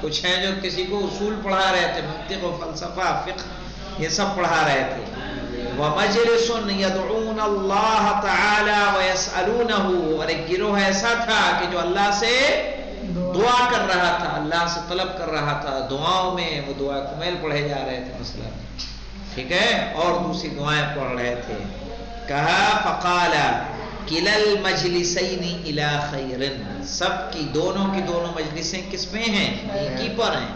کچھ ہیں جو کسی کو اصول پڑھا رہے تھے، منطق و فلسفہ فقہ یہ سب پڑھا رہے تھے. وَمَجْلِسٌ يَدْعُونَ اللَّهَ تَعَالَى وَيَسْأَلُونَهُ، اور ایک گروہ ایسا تھا کہ جو اللہ سے دعا کر رہا تھا، اللہ سے طلب کر رہا تھا، دعاؤں میں وہ دعا کمیل پڑھے جا رہے تھے مثلا، ٹھیک ہے، اور دوسری دعائیں پڑھ رہے تھے. کہا فقال کِلَا الْمَجْلِسَيْنِ إِلَى خَيْرٍ، سب کی دونوں مجلسیں کس میں ہیں؟ نیکی پر ہیں.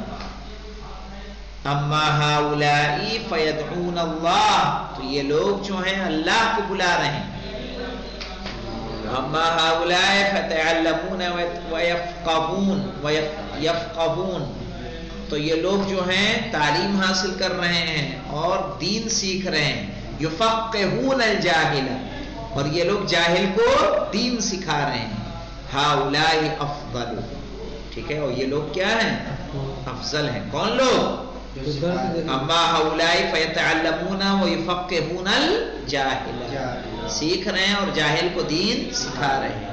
اما ہؤلاء فیدعون اللہ، تو یہ لوگ جو ہیں اللہ کو بلا رہے ہیں. اما ہؤلاء فتعلمون ویفقهون، تو یہ لوگ جو ہیں تعلیم حاصل کر رہے ہیں اور دین سیکھ رہے ہیں. یفقهون الجاہل، اور یہ لوگ جاہل کو دین سکھا رہے ہیں. ہؤلاء افضل، ٹھیک ہے، اور یہ لوگ کیا ہیں؟ افضل ہیں. کون لوگ؟ اما ہؤلاء فیتعلمون ویفقهون الجاہل، سیکھ رہے ہیں اور جاہل کو دین سکھا رہے ہیں.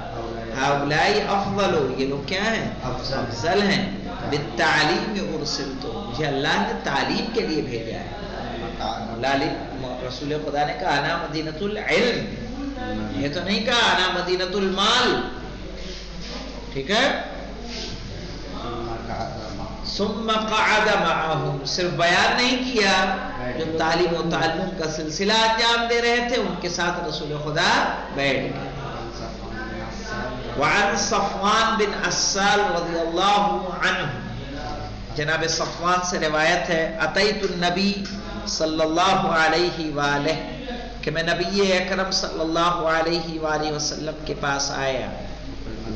ہؤلاء افضل، یہ لوگ کیا ہیں؟ افضل ہیں. بالتعلیم ارسلت، مجھے اللہ نے تعلیم کے لیے بھیجا ہے. رسول خدا نے کہا انا مدینۃ العلم، یہ تو نہیں کہا انا مدینۃ المال، ٹھیک ہے. ثم قعد معهم، صرف بیان نہیں کیا، جو تعلیم و تعلم کا سلسلہ انجام دے رہے تھے ان کے ساتھ رسول خدا بیٹھ گئے. وعن صفوان بن عسال رضی اللہ عنہ، جناب صفوان سے روایت ہے، اتیت النبی صلی اللہ علیہ وآلہ، کہ میں نبی اکرم صلی اللہ علیہ وآلہ وسلم کے پاس آیا.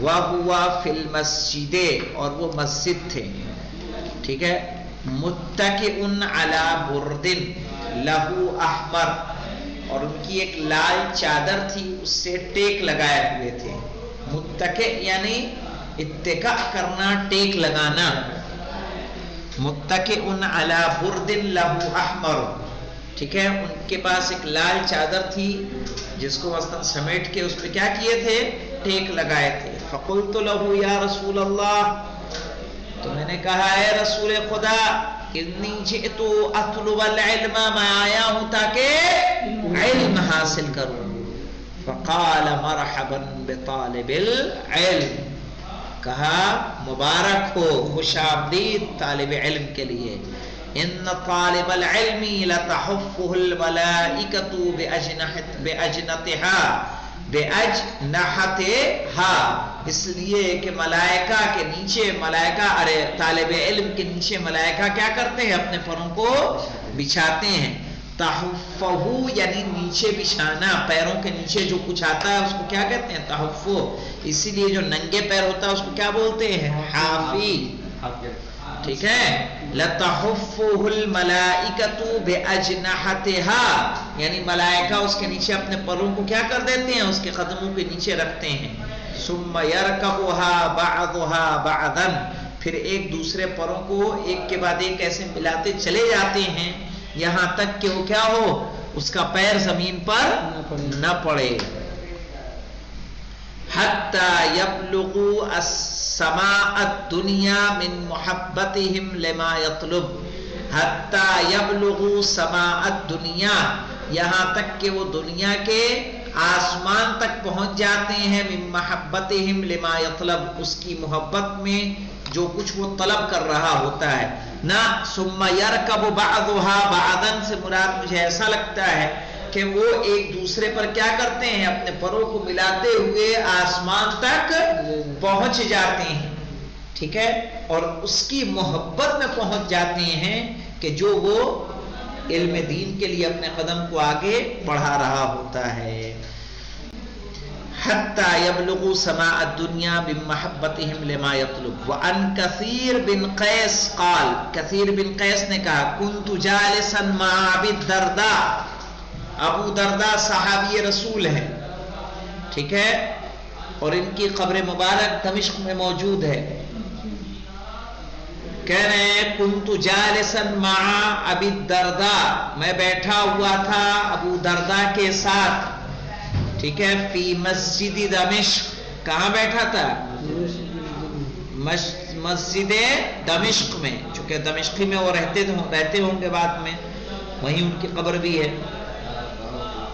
وَهُوَ فِي الْمَسْجِدِ، اور وہ مسجد تھے، ٹھیک ہے. متکئن علی برد لہو احمر، اور ان کی ایک لال چادر تھی، اس سے ٹیک لگائے ہوئے تھے. متکئ یعنی اتکاء کرنا، ٹیک لگانا. متکئن علی برد لہو احمر، ٹھیک ہے. ان کے پاس ایک لال چادر تھی جس کو وسطن سمیٹ کے اس پہ کیا کیے تھے؟ ٹیک لگائے تھے. فقلت له یا رسول اللہ، تو میں نے کہا اے رسول خدا، انی جئت اطلب العلم، میں آیا ہوں تاکہ علم حاصل کروں. فقال مرحبا بطالب العلم، کہا مبارک ہو، خوش آمدید طالب علم کے لیے. ان طالب العلم لتحفه الملائکۃ بأجنحتها، اس لیے کہ ملائکہ کے نیچے، ارے طالب علم کے نیچے ملائکہ کیا کرتے ہیں؟ اپنے پروں کو بچھاتے ہیں. تحفہ یعنی نیچے بچھانا، پیروں کے نیچے جو کچھ آتا ہے اس کو کیا کہتے ہیں؟ تحفہ. اسی لیے جو ننگے پیر ہوتا ہے اس کو کیا بولتے ہیں؟ حافی، ٹھیک ہے. لتحفه الملائکۃ بأجنحتها، یعنی ملائکہ اس کے نیچے اپنے پروں کو کیا کر دیتے ہیں؟ اس کے قدموں کے نیچے رکھتے ہیں. ثم يركبها بعضها بعضا، پھر ایک دوسرے پروں کو ایک کے بعد ایک ایسے ملاتے چلے جاتے ہیں یہاں تک کہ وہ کیا ہو؟ اس کا پیر زمین پر نہ پڑے. حتی یبلغوا السماء الدنیا من محبتهم لما یطلب، حتی یبلغوا سماء الدنیا، یہاں تک کہ وہ دنیا کے آسمان تک پہنچ جاتے ہیں. من محبتهم لما یطلب، اس کی محبت میں جو کچھ وہ طلب کر رہا ہوتا ہے. نہ ثم یرکب بعضها بعضا سے مراد مجھے ایسا لگتا ہے کہ وہ ایک دوسرے پر کیا کرتے ہیں؟ اپنے پروں کو ملاتے ہوئے آسمان تک پہنچ جاتے ہیں، ٹھیک ہے. اور اس کی محبت میں پہنچ جاتے ہیں کہ جو وہ علم دین کے لیے اپنے قدم کو آگے بڑھا رہا ہوتا ہے. حتی یبلغوا سماء الدنیا بمحبتهم لما یطلب. وعن کثیر بن قیس قال، کثیر بن قیس نے کہا کنت جالسا مع ابی الدرداء، ابو درداء صحابی رسول ہیں، ٹھیک ہے، اور ان کی قبر مبارک دمشق میں موجود ہے. کہہ رہے ہیں کنت جالسا مع ابی الدرداء، میں بیٹھا ہوا تھا ابو درداء کے ساتھ، ٹھیک ہے. فی مسجد دمشق، کہاں بیٹھا تھا؟ مسجد دمشق میں، چونکہ دمشقی میں وہ رہتے ہوں گے بعد میں، وہیں ان کی قبر بھی ہے.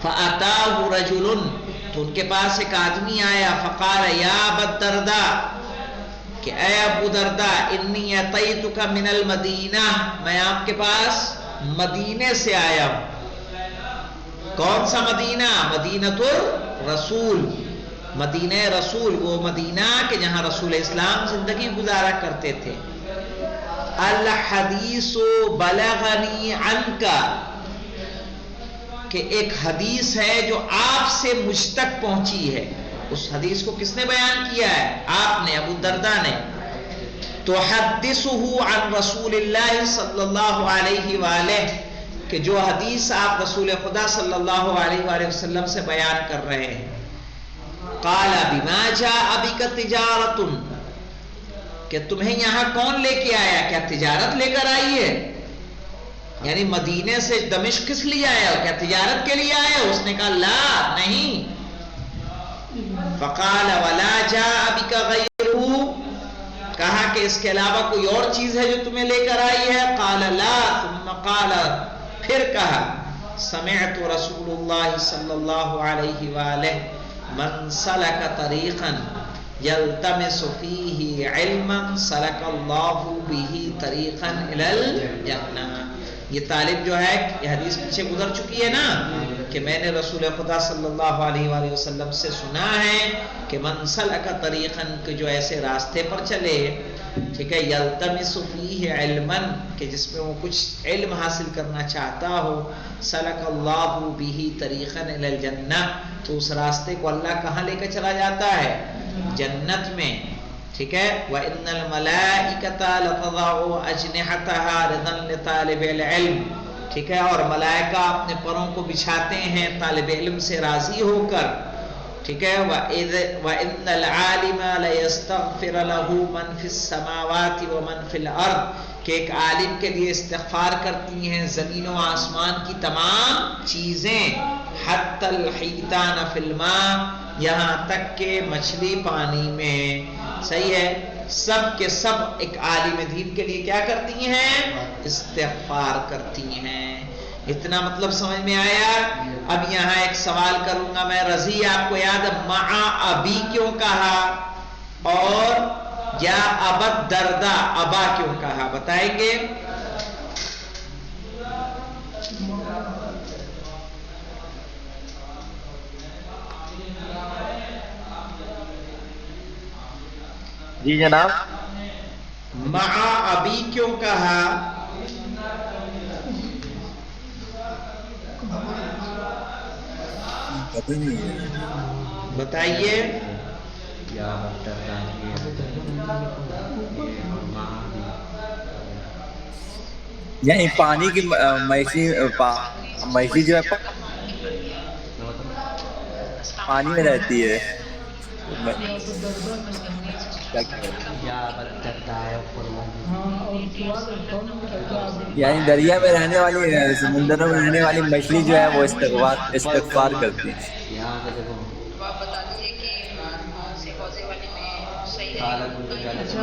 فَأَتَاهُ رَجُلٌ، تو ان کے پاس ایک آدمی آیا، فقال یا ابا الدرداء، کہ اے ابو درداء، انی اتیتک من المدینہ، میں آپ کے پاس مدینے سے آیا ہوں. کون سا مدینہ؟ مدینۃ الرسول، مدینہ رسول، وہ مدینہ کہ جہاں رسول اسلام زندگی گزارا کرتے تھے. الحدیث بلغنی عنک، کہ ایک حدیث ہے جو آپ سے مجھ تک پہنچی ہے. اس حدیث کو کس نے بیان کیا ہے؟ آپ نے، ابو الدرداء نے. تحدثه عن رسول اللہ صلی اللہ علیہ وآلہ، کہ جو حدیث آپ رسول خدا صلی اللہ علیہ وآلہ وسلم سے بیان کر رہے ہیں. قال بما جاء بک تجارۃ، کہ تمہیں یہاں کون لے کے آیا؟ کیا تجارت لے کر آئی ہے؟ یعنی مدینے سے دمشق کس لیے آیا؟ کیا تجارت کے لیے آیا؟ اس نے کہا لا، نہیں. فقال ولا جاء بک غیرہ، کہا کہ اس کے علاوہ کوئی اور چیز ہے جو تمہیں لے کر آئی ہے؟ قال لا. ثم قال، پھر کہا سمعت رسول اللہ صلی اللہ علیہ وآلہ من سلک طریقا یلتمس فیہ علما سلک اللہ بہ طریقا الی الجنہ. یہ طالب جو ہے، یہ حدیث پیچھے گزر چکی ہے نا، کہ میں نے رسول خدا صلی اللہ علیہ وآلہ وسلم سے سنا ہے کہ من سلک طریقا، کہ جو ایسے راستے پر چلے، ٹھیک ہے، یلتمس فیہ علما، کہ جس میں وہ کچھ علم حاصل کرنا چاہتا ہو، سلک اللہ بہ طریقا الی الجنہ، تو اس راستے کو اللہ کہاں لے کر چلا جاتا ہے؟ جنت میں. ٹھیک ہے. وَإِنَّ الْمَلَائِكَةَ لَتَضَعُ أَجْنِحَتَهَا رِضًا لِطَالِبِ الْعِلْمِ، ٹھیک ہے، اور ملائکہ اپنے پروں کو بچھاتے ہیں طالب علم سے راضی ہو کر. ٹھیک ہے. وَإِنَّ الْعَالِمَ لَيَسْتَغْفِرَ لَهُ مَنْ فِي السَّمَاوَاتِ وَمَنْ فِي الْأَرْضِ، کہ ایک عالم کے لیے استغفار کرتی ہیں زمین و آسمان کی تمام چیزیں. حتی الحیتان فی الماء، یہاں تک کہ مچھلی پانی میں. صحیح ہے. سب کے سب ایک عالم دین کے لیے کیا کرتی ہیں؟ استغفار کرتی ہیں. اتنا مطلب سمجھ میں آیا؟ اب یہاں ایک سوال کروں گا میں. رضی آپ کو یاد ہے مع ابی کیوں کہا، اور یا ابا الدرداء ابا کیوں کہا؟ بتائیں گے؟ جی جناب. مع ابی کیوں کہا؟ بتائیے. یا یعنی پانی کی مچھلی جو ہے پانی میں رہتی ہے. یعنی دریا میں رہنے والی، سمندروں میں رہنے والی مچھلی جو ہے وہ استغفار کرتی ہے. اچھا